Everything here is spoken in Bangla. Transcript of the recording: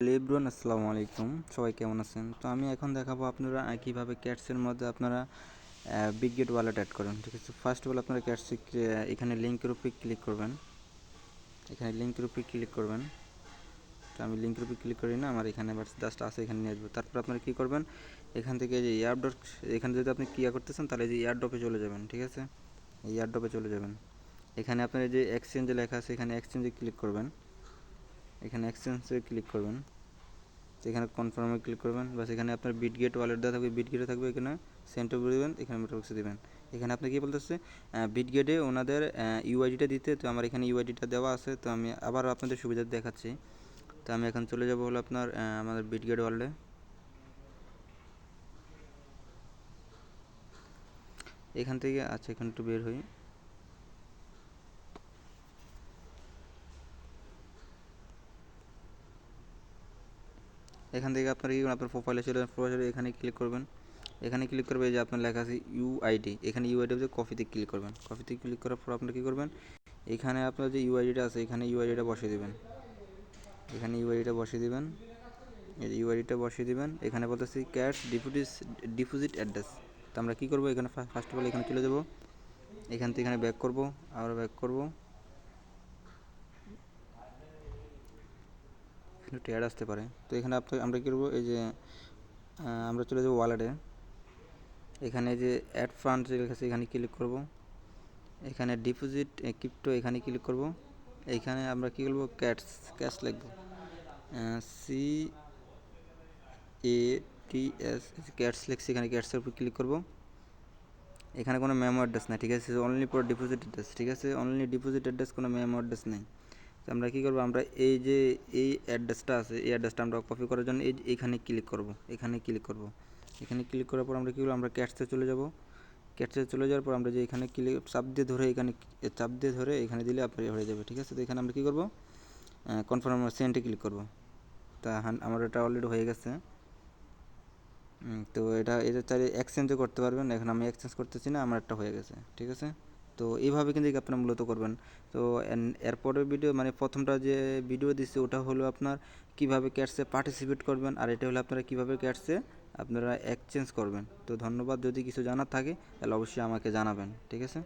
লেব্রন আসসালামু আলাইকুম, সবাই কেমন আছেন? তো আমি এখন দেখাবো আপনারা কীভাবে ক্যাটসের মধ্যে আপনারা বিগগেট ওয়ালেট অ্যাড করেন। ঠিক আছে, ফার্স্ট অফ অল আপনারা ক্যাটসে এখানে লিঙ্কের উপরে ক্লিক করবেন। তো আমি লিঙ্কের উপরে ক্লিক করি না, আমার এখানে জাস্ট আছে, এখানে নিয়ে আসবো। তারপর আপনারা কী করবেন, এখান থেকে যে এয়ারড্রপ, এখানে যদি আপনি ক্রিয়া করতেছেন তাহলে যে এয়ারড্রপে চলে যাবেন। ঠিক আছে, এই এয়ারড্রপে চলে যাবেন। এখানে আপনার যে এক্সচেঞ্জে লেখা আছে, এখানে এক্সচেঞ্জে ক্লিক করবেন। তো এখানে কনফার্মে ক্লিক করবেন। বাস এখানে আপনার বিটগেট ওয়ালেট দেওয়া থাকবে, বিটগেটে থাকবে, এখানে সেন্টার করে দেবেন, এখানে মেটাবক্সে দেবেন। এখানে আপনি কী বলতেছে বিটগেটে ওনাদের ইউআইডিটা দিতে, তো আমার এখানে ইউআইডিটা দেওয়া আছে। তো আমি আবার আপনাদের সুবিধা দেখাচ্ছি। তো আমি এখন চলে যাব হলো আপনার আমাদের বিটগেট ওয়ালেটে। এখান থেকে এখানে একটু বের হই। এখান থেকে আপনার কি আপনার প্রোফাইলে চলে এখানে ক্লিক করবেন। এখানে ক্লিক করবে, যে আপনার লেখা আছে ইউআইডি, এখানে ইউআইডি হচ্ছে কপিতে ক্লিক করবেন। কপিতে ক্লিক করার পর আপনি কী করবেন, এখানে আপনার যে ইউআইডিটা আছে, এখানে ইউআইডিটা বসিয়ে দেবেন। এই ইউআইডিটা বসিয়ে দেবেন। এখানে বলতেছি ক্যাটস ডিপোজিট অ্যাড্রেস। তো আমরা কী করবো, এখানে ফার্স্ট অফ অল এখানে চলে যাব। এখান থেকে এখানে ব্যাক করব, আবার ব্যাক করব, একটু অ্যাড আসতে পারে। তো এখানে আমরা কী করবো, এই যে আমরা চলে যাব ওয়ালেটে। এখানে যে অ্যাড ফান্ড লেখা আছে, এখানে ক্লিক করব। এখানে ডিপোজিট ক্রিপ্টো, এখানে ক্লিক করব। এইখানে আমরা কী করবো, ক্যাশ লিখব, CATS, ক্যাটস লিখছি, এখানে ক্যাটসের উপর ক্লিক করব। এখানে কোনো মেমো অ্যাড্রেস না, ঠিক আছে, অনলি ফর ডিপোজিট অ্যাড্রেস। ঠিক আছে, অনলি ডিপোজিট অ্যাড্রেস, কোনো মেমো অ্যাড্রেস নেই। তো আমরা কী করবো, আমরা এই যে এই অ্যাড্রেসটা আছে, এই অ্যাড্রেসটা আমরা কপি করার জন্য এখানে ক্লিক করব। এখানে ক্লিক করার পর আমরা কী করবো, আমরা ক্যাটসে চলে যাব। ক্যাটসে চলে যাওয়ার পর আমরা যে এখানে চাপ দিয়ে ধরে এখানে দিলে আপনার হয়ে যাবে। ঠিক আছে, তো এখানে আমরা কী করবো, কনফার্ম সেন্টে ক্লিক করব। তা আমার এটা অলরেডি হয়ে গেছে। তো এটা চাইলে এক্সচেঞ্জও করতে পারবেন। এখন আমি এক্সচেঞ্জ করতেছি না, আমার একটা হয়ে গেছে। ঠিক আছে, তো এইভাবে কিন্তু আপনারা মূলত করবেন। তো এরপরের ভিডিও, মানে প্রথমটা যে ভিডিও দিচ্ছে ওটা হলো আপনার কীভাবে ক্যাটসে পার্টিসিপেট করবেন, আর এটা হলো আপনারা কীভাবে ক্যাটসে আপনারা এক্সচেঞ্জ করবেন। তো ধন্যবাদ। যদি কিছু জানার থাকে তাহলে অবশ্যই আমাকে জানাবেন। ঠিক আছে।